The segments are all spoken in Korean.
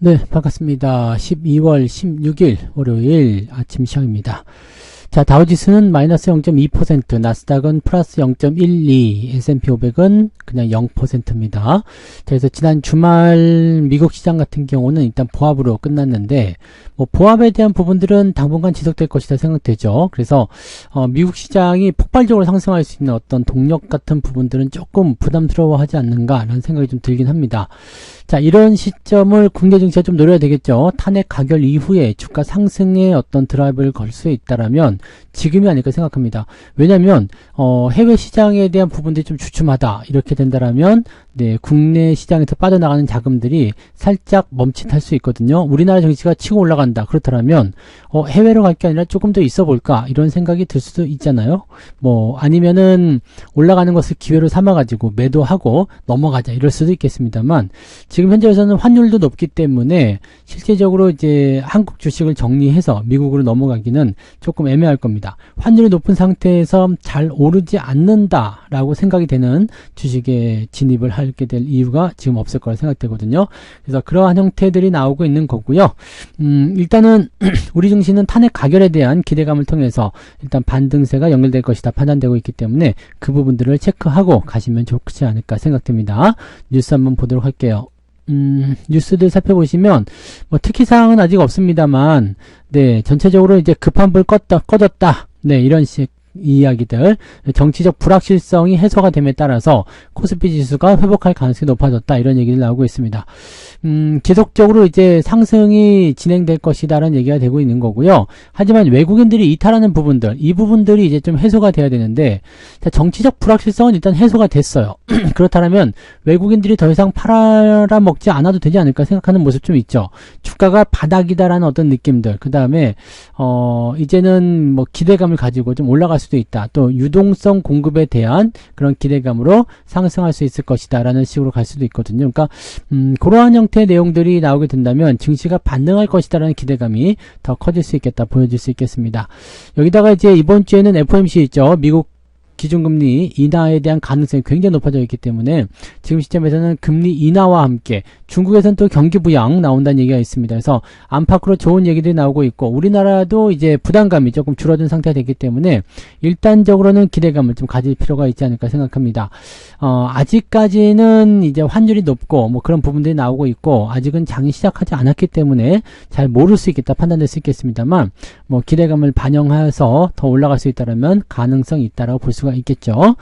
네, 반갑습니다. 12월 16일 월요일 아침 시황입니다. 자, 다우지수는 마이너스 0.2%, 나스닥은 플러스 0.12%, S&P 500은 그냥 0%입니다. 그래서 지난 주말 미국 시장 같은 경우는 일단 보합으로 끝났는데, 보합에 대한 부분들은 당분간 지속될 것이다 생각되죠. 그래서 미국 시장이 폭발적으로 상승할 수 있는 어떤 동력 같은 부분들은 조금 부담스러워하지 않는가라는 생각이 좀 들긴 합니다. 자, 이런 시점을 국내 증시가 좀 노려야 되겠죠. 탄핵 가결 이후에 주가 상승에 어떤 드라이브를 걸 수 있다라면 지금이 아닐까 생각합니다. 왜냐하면 해외 시장에 대한 부분들이 좀 주춤하다 이렇게 된다라면 네, 국내 시장에서 빠져나가는 자금들이 살짝 멈칫할 수 있거든요. 우리나라 증시가 치고 올라간다 그렇다면 해외로 갈 게 아니라 조금 더 있어 볼까 이런 생각이 들 수도 있잖아요. 아니면은 올라가는 것을 기회로 삼아가지고 매도하고 넘어가자 이럴 수도 있겠습니다만, 지금 현재에서는 환율도 높기 때문에 실제적으로 이제 한국 주식을 정리해서 미국으로 넘어가기는 조금 애매할 겁니다. 환율이 높은 상태에서 잘 오르지 않는다라고 생각이 되는 주식에 진입을 하게 될 이유가 지금 없을 거라 생각되거든요. 그래서 그러한 형태들이 나오고 있는 거고요. 일단은 우리 증시는 탄핵 가결에 대한 기대감을 통해서 일단 반등세가 연결될 것이다 판단되고 있기 때문에 그 부분들을 체크하고 가시면 좋지 않을까 생각됩니다. 뉴스 한번 보도록 할게요. 뉴스들 살펴보시면 특이사항은 아직 없습니다만, 네, 전체적으로 이제 급한 불 꺼졌다, 네, 이런 식 이야기들, 정치적 불확실성이 해소가 됨에 따라서 코스피 지수가 회복할 가능성이 높아졌다 이런 얘기를 나오고 있습니다. 계속적으로 이제 상승이 진행될 것이다라는 얘기가 되고 있는 거고요. 하지만 외국인들이 이탈하는 부분들, 이 부분들이 이제 좀 해소가 돼야 되는데, 자, 정치적 불확실성은 일단 해소가 됐어요. 그렇다면 외국인들이 더 이상 팔아먹지 않아도 되지 않을까 생각하는 모습 좀 있죠. 주가가 바닥이다라는 어떤 느낌들, 그 다음에 이제는 기대감을 가지고 좀 올라갈 수도 있다. 또 유동성 공급에 대한 그런 기대감으로 상승할 수 있을 것이다 라는 식으로 갈 수도 있거든요. 그러니까 그러한 형태의 내용들이 나오게 된다면 증시가 반등할 것이다 라는 기대감이 더 커질 수 있겠다, 보여질 수 있겠습니다. 여기다가 이제 이번 주에는 FOMC 있죠. 미국 기준금리 인하에 대한 가능성이 굉장히 높아져 있기 때문에 지금 시점에서는 금리 인하와 함께 중국에서는 또 경기 부양 나온다는 얘기가 있습니다. 그래서 안팎으로 좋은 얘기들이 나오고 있고, 우리나라도 이제 부담감이 조금 줄어든 상태가 되기 때문에 일단적으로는 기대감을 좀 가질 필요가 있지 않을까 생각합니다. 아직까지는 이제 환율이 높고 그런 부분들이 나오고 있고, 아직은 장이 시작하지 않았기 때문에 잘 모를 수 있겠다 판단될 수 있겠습니다만, 기대감을 반영해서 더 올라갈 수 있다면 가능성이 있다라고 볼 수가 있겠죠.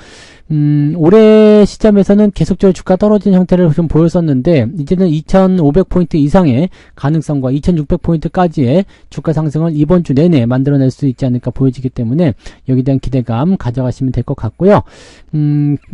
올해 시점에서는 계속적으로 주가 떨어진 형태를 좀 보였었는데, 이제는 2500포인트 이상의 가능성과 2600포인트까지의 주가 상승을 이번 주 내내 만들어낼 수 있지 않을까 보여지기 때문에 여기에 대한 기대감 가져가시면 될 것 같고요.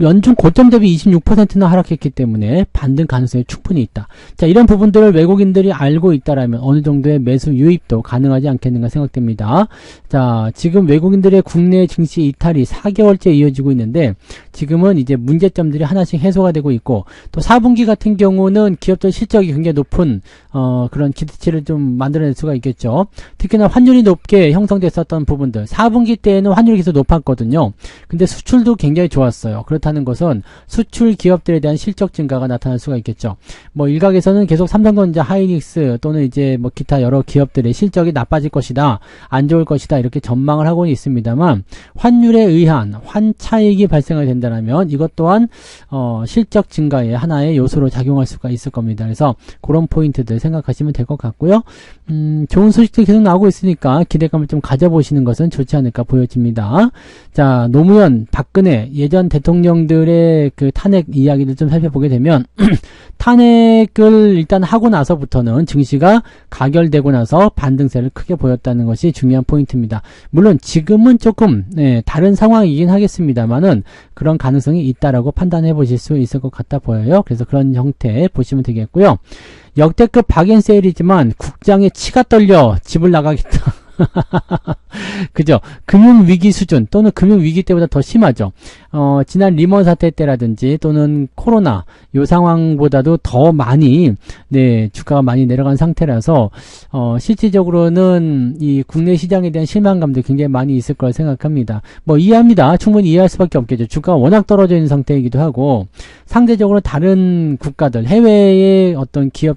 연중 고점 대비 26%나 하락했기 때문에 반등 가능성이 충분히 있다. 자, 이런 부분들을 외국인들이 알고 있다라면 어느 정도의 매수 유입도 가능하지 않겠는가 생각됩니다. 자, 지금 외국인들의 국내 증시 이탈이 4개월째 이어지고 있는데, 지금은 이제 문제점들이 하나씩 해소가 되고 있고, 또 4분기 같은 경우는 기업들 실적이 굉장히 높은 그런 기대치를 좀 만들어낼 수가 있겠죠. 특히나 환율이 높게 형성됐었던 부분들, 4분기 때에는 환율이 계속 높았거든요. 근데 수출도 굉장히 좋았어요. 그렇다는 것은 수출 기업들에 대한 실적 증가가 나타날 수가 있겠죠. 일각에서는 계속 삼성전자, 하이닉스 또는 이제 기타 여러 기업들의 실적이 나빠질 것이다, 안 좋을 것이다 이렇게 전망을 하고 있습니다만, 환율에 의한 환차익이 발생을 된다면 이것 또한 실적 증가의 하나의 요소로 작용할 수가 있을 겁니다. 그래서 그런 포인트들 생각하시면 될 것 같고요. 좋은 소식들이 계속 나오고 있으니까 기대감을 좀 가져보시는 것은 좋지 않을까 보여집니다. 자, 노무현, 박근혜 예전 대통령들의 그 탄핵 이야기를 좀 살펴보게 되면 탄핵을 일단 하고 나서부터는 증시가 가결되고 나서 반등세를 크게 보였다는 것이 중요한 포인트입니다. 물론 지금은 조금 다른 상황이긴 하겠습니다만은 그런 가능성이 있다라고 판단해 보실 수 있을 것 같아 보여요. 그래서 그런 형태 보시면 되겠고요. 역대급 박앤세일이지만 국장의 치가 떨려 집을 나가겠다. 그죠? 금융위기 수준 또는 금융위기 때보다 더 심하죠. 지난 리먼 사태 때라든지 또는 코로나 요 상황보다도 더 많이 주가가 많이 내려간 상태라서 실질적으로는 이 국내 시장에 대한 실망감도 굉장히 많이 있을 거라 생각합니다. 이해합니다. 충분히 이해할 수밖에 없겠죠. 주가가 워낙 떨어져 있는 상태이기도 하고, 상대적으로 다른 국가들, 해외의 어떤 기업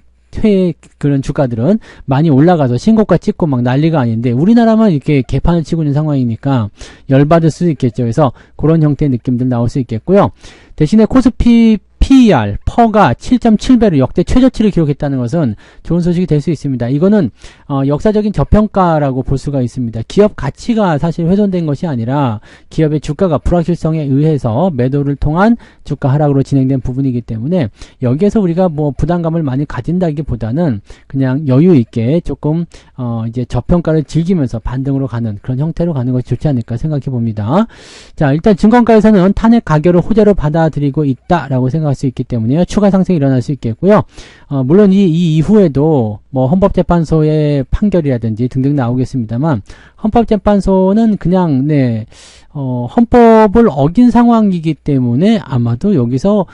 그런 주가들은 많이 올라가서 신고가 찍고 막 난리가 아닌데 우리나라만 이렇게 개판을 치고 있는 상황이니까 열받을 수도 있겠죠. 그래서 그런 형태의 느낌들 나올 수 있겠고요. 대신에 코스피 PER, 퍼가 7.7배로 역대 최저치를 기록했다는 것은 좋은 소식이 될 수 있습니다. 이거는 역사적인 저평가라고 볼 수가 있습니다. 기업 가치가 사실 훼손된 것이 아니라 기업의 주가가 불확실성에 의해서 매도를 통한 주가 하락으로 진행된 부분이기 때문에 여기에서 우리가 뭐 부담감을 많이 가진다기보다는 그냥 여유 있게 조금 이제 저평가를 즐기면서 반등으로 가는 그런 형태로 가는 것이 좋지 않을까 생각해 봅니다. 자, 일단 증권가에서는 탄핵 가결을 호재로 받아들이고 있다라고 생각할 수 있기 때문에 추가 상승이 일어날 수 있겠고요. 물론 이 이후에도 뭐 헌법재판소의 판결이라든지 등등 나오겠습니다만 헌법재판소는 그냥 헌법을 어긴 상황이기 때문에 아마도 여기서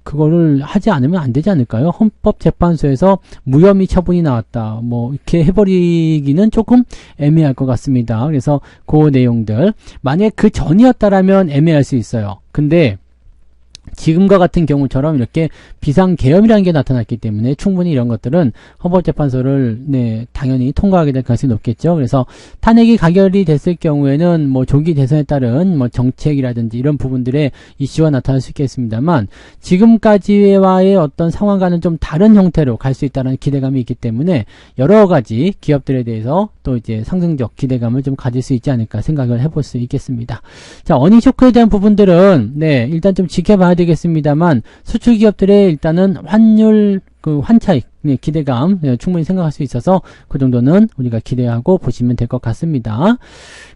그거를 하지 않으면 안 되지 않을까요? 헌법재판소에서 무혐의 처분이 나왔다. 뭐 이렇게 해버리기는 조금 애매할 것 같습니다. 그래서 그 내용들 만약에 그 전이었다라면 애매할 수 있어요. 근데 지금과 같은 경우처럼 이렇게 비상계엄이라는 게 나타났기 때문에 충분히 이런 것들은 헌법재판소를 당연히 통과하게 될 가능성이 높겠죠. 그래서 탄핵이 가결이 됐을 경우에는 뭐 조기 대선에 따른 뭐 정책이라든지 이런 부분들의 이슈가 나타날 수 있겠습니다만 지금까지와의 어떤 상황과는 좀 다른 형태로 갈 수 있다는 기대감이 있기 때문에 여러 가지 기업들에 대해서 또 이제 상승적 기대감을 좀 가질 수 있지 않을까 생각을 해볼 수 있겠습니다. 자, 어닝 쇼크에 대한 부분들은 일단 좀 지켜봐야 되겠습니다만 수출 기업들의 일단은 환율 환차익 기대감 충분히 생각할 수 있어서 그 정도는 우리가 기대하고 보시면 될 것 같습니다.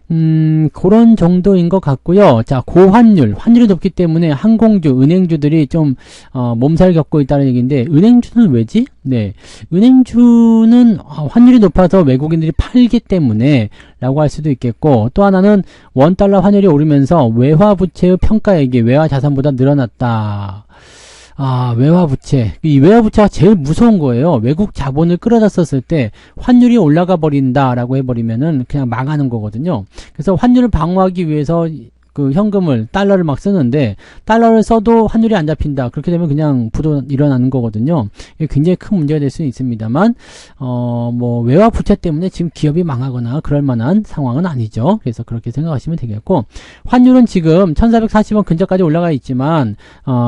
그런 정도인 것 같고요. 자, 환율이 높기 때문에 항공주, 은행주들이 좀 몸살 겪고 있다는 얘기인데 은행주는 왜지? 은행주는 환율이 높아서 외국인들이 팔기 때문에 라고 할 수도 있겠고 또 하나는 원달러 환율이 오르면서 외화부채의 평가액이 외화자산보다 늘어났다. 외화부채. 이 외화부채가 제일 무서운 거예요. 외국 자본을 끌어다 썼을 때 환율이 올라가 버린다라고 해버리면은 그냥 망하는 거거든요. 그래서 환율을 방어하기 위해서 그 현금을 달러를 막 쓰는데 달러를 써도 환율이 안 잡힌다. 그렇게 되면 그냥 부도 일어나는 거거든요. 이게 굉장히 큰 문제가 될 수는 있습니다만 뭐 외화 부채 때문에 지금 기업이 망하거나 그럴 만한 상황은 아니죠. 그래서 그렇게 생각하시면 되겠고 환율은 지금 1440원 근처까지 올라가 있지만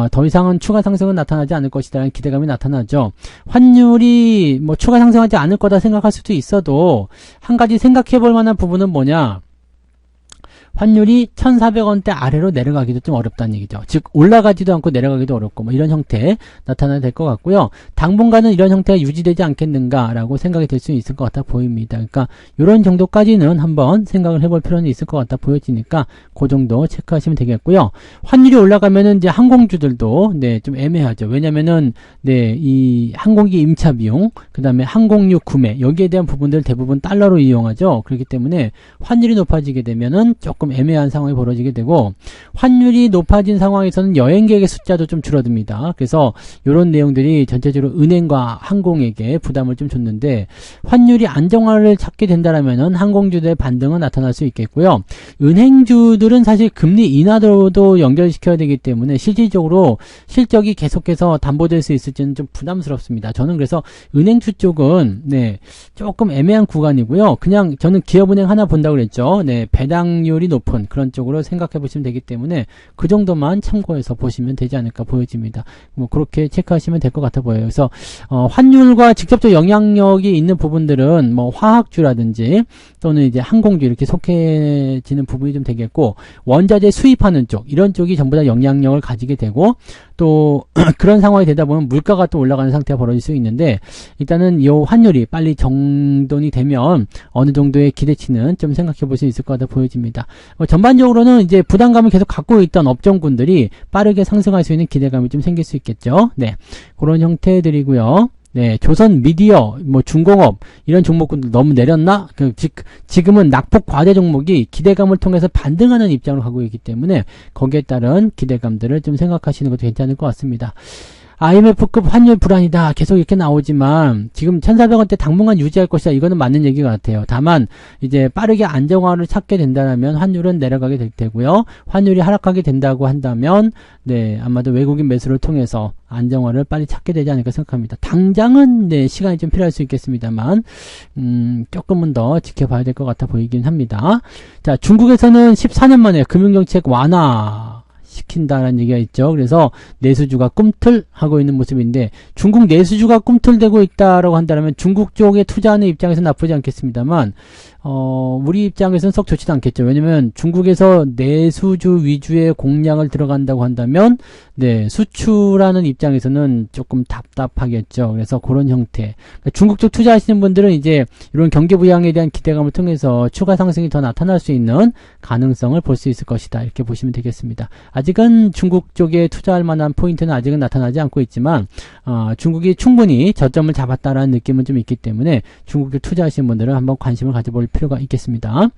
더 이상은 추가 상승은 나타나지 않을 것이라는 기대감이 나타나죠. 환율이 뭐 추가 상승하지 않을 거다 생각할 수도 있어도 한 가지 생각해 볼 만한 부분은 뭐냐? 환율이 1,400원대 아래로 내려가기도 좀 어렵다는 얘기죠. 즉 올라가지도 않고 내려가기도 어렵고 뭐 이런 형태 나타나야 될 것 같고요. 당분간은 이런 형태가 유지되지 않겠는가라고 생각이 될 수 있을 것 같아 보입니다. 그러니까 이런 정도까지는 한번 생각을 해볼 필요는 있을 것 같아 보여지니까 그 정도 체크하시면 되겠고요. 환율이 올라가면은 이제 항공주들도 좀 애매하죠. 왜냐면은 이 항공기 임차 비용, 그다음에 항공유 구매 여기에 대한 부분들 대부분 달러로 이용하죠. 그렇기 때문에 환율이 높아지게 되면은 조금 애매한 상황이 벌어지게 되고 환율이 높아진 상황에서는 여행객의 숫자도 좀 줄어듭니다. 그래서 이런 내용들이 전체적으로 은행과 항공에게 부담을 좀 줬는데 환율이 안정화를 찾게 된다라면은 항공주들의 반등은 나타날 수 있겠고요. 은행주들은 사실 금리 인하도도 연결시켜야 되기 때문에 실질적으로 실적이 계속해서 담보될 수 있을지는 좀 부담스럽습니다. 저는 그래서 은행주 쪽은 조금 애매한 구간이고요. 그냥 저는 기업은행 하나 본다고 그랬죠. 배당률이 높은 그런 쪽으로 생각해 보시면 되기 때문에 그 정도만 참고해서 보시면 되지 않을까 보여집니다. 뭐 그렇게 체크하시면 될 것 같아 보여요. 그래서 환율과 직접적 영향력이 있는 부분들은 뭐 화학주라든지 또는 이제 항공주 이렇게 속해지는 부분이 좀 되겠고 원자재 수입하는 쪽 이런 쪽이 전부 다 영향력을 가지게 되고 또 그런 상황이 되다 보면 물가가 또 올라가는 상태가 벌어질 수 있는데 일단은 이 환율이 빨리 정돈이 되면 어느 정도의 기대치는 좀 생각해 볼 수 있을 것 같아 보여집니다. 전반적으로는 이제 부담감을 계속 갖고 있던 업종군들이 빠르게 상승할 수 있는 기대감이 좀 생길 수 있겠죠. 그런 형태들이고요. 조선 미디어, 뭐 중공업 이런 종목군들 너무 내렸나? 지금은 낙폭 과대 종목이 기대감을 통해서 반등하는 입장으로 가고 있기 때문에 거기에 따른 기대감들을 좀 생각하시는 것도 괜찮을 것 같습니다. IMF급 환율 불안이다. 계속 이렇게 나오지만 지금 1,400원대 당분간 유지할 것이다. 이거는 맞는 얘기 같아요. 다만 이제 빠르게 안정화를 찾게 된다면 환율은 내려가게 될 테고요. 환율이 하락하게 된다고 한다면 네, 아마도 외국인 매수를 통해서 안정화를 빨리 찾게 되지 않을까 생각합니다. 당장은 네, 시간이 좀 필요할 수 있겠습니다만 조금은 더 지켜봐야 될 것 같아 보이긴 합니다. 자, 중국에서는 14년 만에 금융정책 완화 시킨다는 얘기가 있죠. 그래서 내수주가 꿈틀하고 있는 모습인데 중국 내수주가 꿈틀대고 있다라고 한다면 중국 쪽에 투자하는 입장에서 나쁘지 않겠습니다만 우리 입장에서는 썩 좋지도 않겠죠. 왜냐면 중국에서 내수주 위주의 공략을 들어간다고 한다면 네, 수출하는 입장에서는 조금 답답하겠죠. 그래서 그런 형태. 그러니까 중국 쪽 투자하시는 분들은 이제 이런 경기 부양에 대한 기대감을 통해서 추가 상승이 더 나타날 수 있는 가능성을 볼 수 있을 것이다. 이렇게 보시면 되겠습니다. 아직은 중국 쪽에 투자할 만한 포인트는 아직은 나타나지 않고 있지만 중국이 충분히 저점을 잡았다라는 느낌은 좀 있기 때문에 중국에 투자하시는 분들은 한번 관심을 가져볼 필요가 있겠습니다.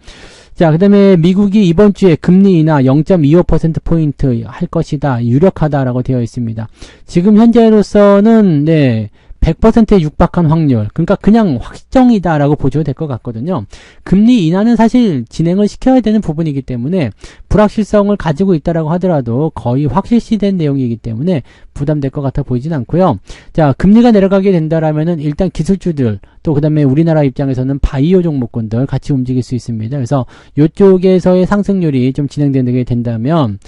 자, 그 다음에 미국이 이번 주에 금리 인하 0.25%포인트 할 것이다. 유력하다라고 되어 있습니다. 지금 현재로서는 네, 100%에 육박한 확률, 그러니까 그냥 확정이다라고 보셔도 될 것 같거든요. 금리 인하는 사실 진행을 시켜야 되는 부분이기 때문에 불확실성을 가지고 있다라고 하더라도 거의 확실시된 내용이기 때문에 부담될 것 같아 보이진 않고요. 자, 금리가 내려가게 된다라면은 일단 기술주들 또 그다음에 우리나라 입장에서는 바이오 종목군들 같이 움직일 수 있습니다. 그래서 이쪽에서의 상승률이 좀 진행되게 된다면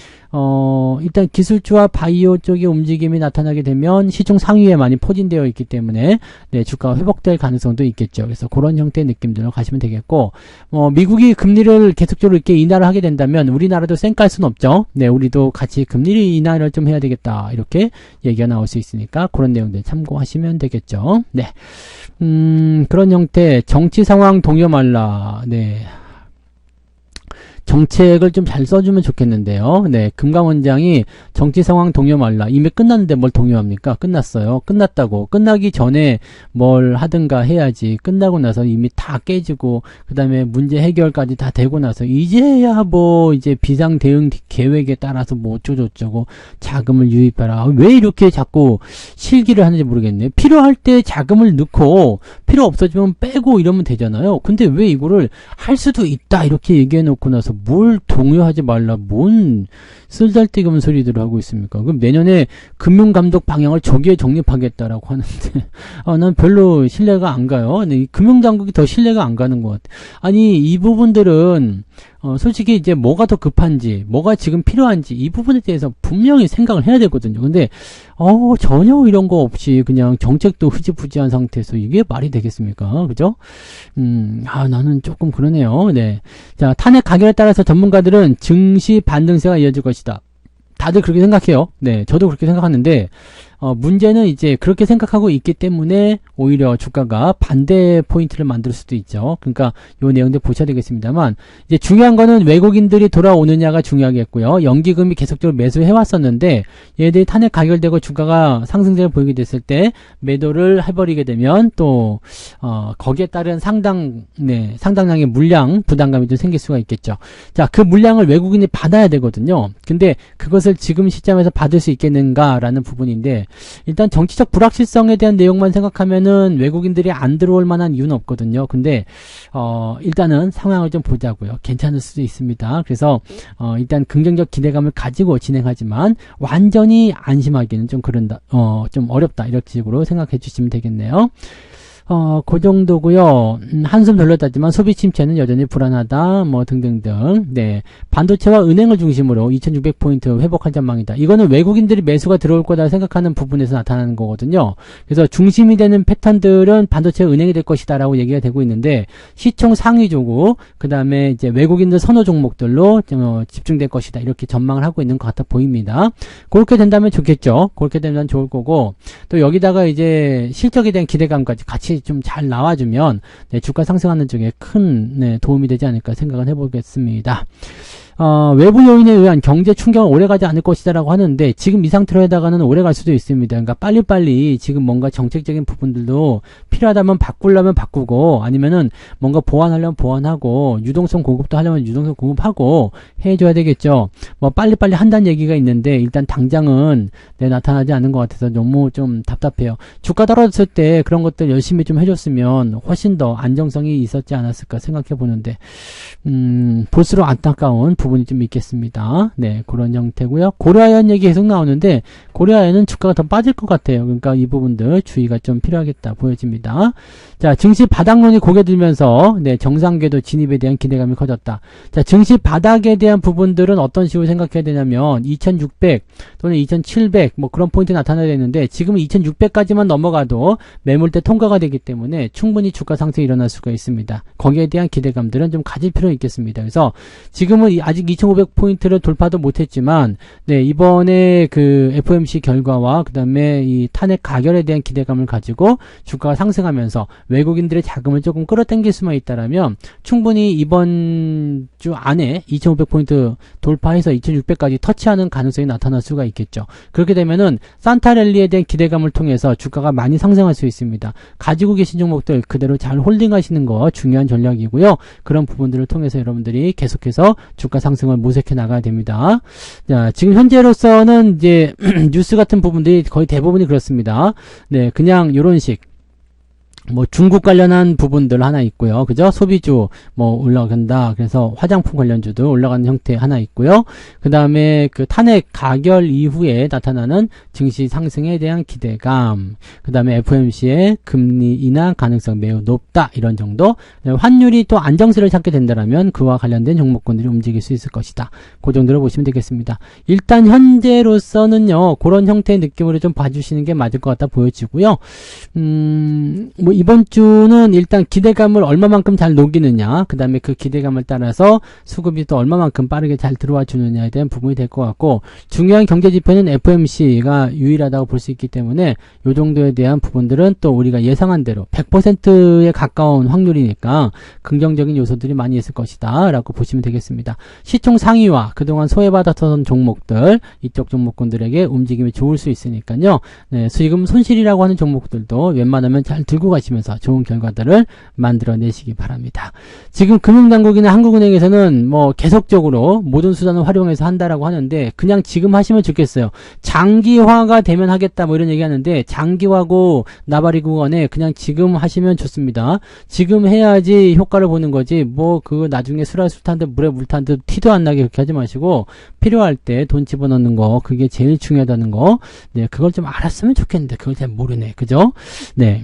일단 기술주와 바이오 쪽의 움직임이 나타나게 되면 시총 상위에 많이 포진되어 있기 때문에 네, 주가가 회복될 가능성도 있겠죠. 그래서 그런 형태의 느낌들로 가시면 되겠고 미국이 금리를 계속적으로 이렇게 인하를 하게 된다면 우리나라도 쌩깔 수는 없죠. 네, 우리도 같이 금리 인하를 좀 해야 되겠다. 이렇게 얘기가 나올 수 있으니까 그런 내용들 참고하시면 되겠죠. 네. 그런 형태 정치 상황 동요 말라. 네. 정책을 좀 잘 써주면 좋겠는데요. 네, 금감원장이 정치 상황 동요 말라. 이미 끝났는데 뭘 동요합니까? 끝났어요. 끝났다고. 끝나기 전에 뭘 하든가 해야지. 끝나고 나서 이미 다 깨지고, 그 다음에 문제 해결까지 다 되고 나서, 이제야 뭐, 이제 비상 대응 계획에 따라서 뭐 어쩌고저쩌고 자금을 유입해라. 왜 이렇게 자꾸 실기를 하는지 모르겠네. 필요할 때 자금을 넣고, 필요 없어지면 빼고 이러면 되잖아요. 근데 왜 이거를 할 수도 있다. 이렇게 얘기해 놓고 나서 뭘 동요하지 말라, 뭔 쓸데없는 소리들을 하고 있습니까? 그럼 내년에 금융감독 방향을 저기에 정립하겠다라고 하는데, 난 별로 신뢰가 안 가요. 네, 금융당국이 더 신뢰가 안 가는 것 같아. 아니, 이 부분들은, 솔직히 이제 뭐가 더 급한지, 뭐가 지금 필요한지, 이 부분에 대해서 분명히 생각을 해야 되거든요. 근데, 전혀 이런 거 없이 그냥 정책도 흐지부지한 상태에서 이게 말이 되겠습니까? 그죠? 나는 조금 그러네요. 네. 자, 탄핵 가결에 따라서 전문가들은 증시 반등세가 이어질 것이다. 다들 그렇게 생각해요. 네, 저도 그렇게 생각하는데 문제는 이제 그렇게 생각하고 있기 때문에 오히려 주가가 반대 포인트를 만들 수도 있죠. 그러니까 요 내용들 보셔야 되겠습니다만 이제 중요한 거는 외국인들이 돌아오느냐가 중요하겠고요. 연기금이 계속적으로 매수해 왔었는데 얘들이 탄핵 가결되고 주가가 상승세를 보이게 됐을 때 매도를 해버리게 되면 또 거기에 따른 상당량의 물량 부담감이 좀 생길 수가 있겠죠. 자, 그 물량을 외국인이 받아야 되거든요. 근데 그것을 지금 시점에서 받을 수 있겠는가라는 부분인데 일단 정치적 불확실성에 대한 내용만 생각하면은 외국인들이 안 들어올 만한 이유는 없거든요. 근데 일단은 상황을 좀 보자고요. 괜찮을 수도 있습니다. 그래서 일단 긍정적 기대감을 가지고 진행하지만 완전히 안심하기는 좀 그런다. 좀 어렵다. 이렇게 식으로 생각해 주시면 되겠네요. 그 정도고요. 한숨 돌렸다지만 소비 침체는 여전히 불안하다. 뭐 등등등. 네. 반도체와 은행을 중심으로 2600포인트 회복할 전망이다. 이거는 외국인들이 매수가 들어올 거다 생각하는 부분에서 나타나는 거거든요. 그래서 중심이 되는 패턴들은 반도체 은행이 될 것이다라고 얘기가 되고 있는데 시총 상위주고 그다음에 이제 외국인들 선호 종목들로 집중될 것이다. 이렇게 전망을 하고 있는 것 같아 보입니다. 그렇게 된다면 좋겠죠. 그렇게 되면 좋을 거고 또 여기다가 이제 실적에 대한 기대감까지 같이 좀 잘 나와주면 주가 상승하는 쪽에 큰 도움이 되지 않을까 생각을 해보겠습니다. 외부 요인에 의한 경제 충격은 오래가지 않을 것이다라고 하는데 지금 이 상태로 해다가는 오래갈 수도 있습니다. 그러니까 빨리빨리 지금 뭔가 정책적인 부분들도 필요하다면 바꾸려면 바꾸고 아니면은 뭔가 보완하려면 보완하고 유동성 공급도 하려면 유동성 공급하고 해줘야 되겠죠. 뭐 빨리빨리 한다는 얘기가 있는데 일단 당장은 나타나지 않는 것 같아서 너무 좀 답답해요. 주가 떨어졌을 때 그런 것들 열심히 좀 해줬으면 훨씬 더 안정성이 있었지 않았을까 생각해 보는데 볼수록 안타까운 부분이 좀 있겠습니다. 네, 그런 형태고요. 고려아연 얘기 계속 나오는데 고려아연은 주가가 더 빠질 것 같아요. 그러니까 이 부분들 주의가 좀 필요하겠다 보여집니다. 자, 증시 바닥론이 고개 들면서 네, 정상궤도 진입에 대한 기대감이 커졌다. 자, 증시 바닥에 대한 부분들은 어떤 식으로 생각해야 되냐면 2600 또는 2700 뭐 그런 포인트 나타나야 되는데 지금은 2600까지만 넘어가도 매물대 통과가 되기 때문에 충분히 주가 상승이 일어날 수가 있습니다. 거기에 대한 기대감들은 좀 가질 필요 있겠습니다. 그래서 지금은 아직 2500포인트를 돌파도 못했지만 네, 이번에 그 FOMC 결과와 그 다음에 이 탄핵 가결에 대한 기대감을 가지고 주가가 상승하면서 외국인들의 자금을 조금 끌어당길 수만 있다라면 충분히 이번 주 안에 2500포인트 돌파해서 2600까지 터치하는 가능성이 나타날 수가 있겠죠. 그렇게 되면은 산타랠리에 대한 기대감을 통해서 주가가 많이 상승할 수 있습니다. 가지고 계신 종목들 그대로 잘 홀딩하시는 거 중요한 전략이고요. 그런 부분들을 통해서 여러분들이 계속해서 주가 상승을 모색해 나가야 됩니다. 자, 지금 현재로서는 이제 뉴스 같은 부분들이 거의 대부분이 그렇습니다. 네, 그냥 요런 식. 뭐 중국 관련한 부분들 하나 있고요. 그죠? 소비주 뭐 올라간다. 그래서 화장품 관련주도 올라가는 형태 하나 있고요. 그 다음에 그 탄핵 가결 이후에 나타나는 증시 상승에 대한 기대감. 그 다음에 FOMC의 금리 인하 가능성 매우 높다. 이런 정도. 환율이 또 안정세를 찾게 된다면 그와 관련된 종목군들이 움직일 수 있을 것이다. 그 정도로 보시면 되겠습니다. 일단 현재로서는요. 그런 형태의 느낌으로 좀 봐주시는 게 맞을 것 같다 보여지고요. 뭐 이번 주는 일단 기대감을 얼마만큼 잘 녹이느냐, 그 다음에 그 기대감을 따라서 수급이 또 얼마만큼 빠르게 잘 들어와 주느냐에 대한 부분이 될 것 같고, 중요한 경제지표는 FOMC가 유일하다고 볼 수 있기 때문에 이 정도에 대한 부분들은 또 우리가 예상한 대로 100%에 가까운 확률이니까 긍정적인 요소들이 많이 있을 것이다 라고 보시면 되겠습니다. 시총 상위와 그동안 소외받았던 종목들, 이쪽 종목군들에게 움직임이 좋을 수 있으니까요. 네, 수익금 손실이라고 하는 종목들도 웬만하면 잘 들고 가시면서 좋은 결과들을 만들어내시기 바랍니다. 지금 금융당국이나 한국은행에서는 뭐 계속적으로 모든 수단을 활용해서 한다라고 하는데 그냥 지금 하시면 좋겠어요. 장기화가 되면 하겠다 뭐 이런 얘기하는데 장기화고 나발이고 간에 그냥 지금 하시면 좋습니다. 지금 해야지 효과를 보는 거지 뭐 그거 나중에 술할 탄 듯 물에 물 탄 듯 티도 안 나게 그렇게 하지 마시고 필요할 때 돈 집어넣는 거 그게 제일 중요하다는 거 네, 그걸 좀 알았으면 좋겠는데 그걸 잘 모르네. 그죠? 네,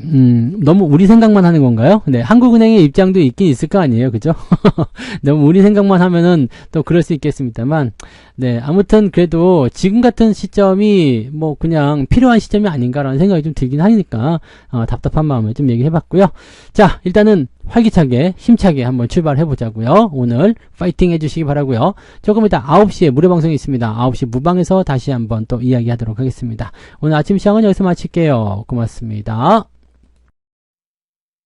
너무 우리 생각만 하는 건가요? 네, 한국은행의 입장도 있긴 있을 거 아니에요. 그죠? 너무 우리 생각만 하면은 또 그럴 수 있겠습니다만, 네, 아무튼 그래도 지금 같은 시점이 뭐 그냥 필요한 시점이 아닌가라는 생각이 좀 들긴 하니까, 답답한 마음을 좀 얘기해봤고요. 자, 일단은 활기차게, 힘차게 한번 출발해보자고요. 오늘 파이팅 해주시기 바라고요. 조금 이따 9시에 무료방송이 있습니다. 9시 무방에서 다시 한번 또 이야기하도록 하겠습니다. 오늘 아침 시황은 여기서 마칠게요. 고맙습니다.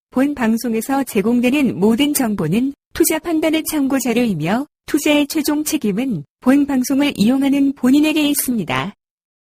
본 방송에서 제공되는 모든 정보는 투자 판단의 참고 자료이며 투자의 최종 책임은 본 방송을 이용하는 본인에게 있습니다.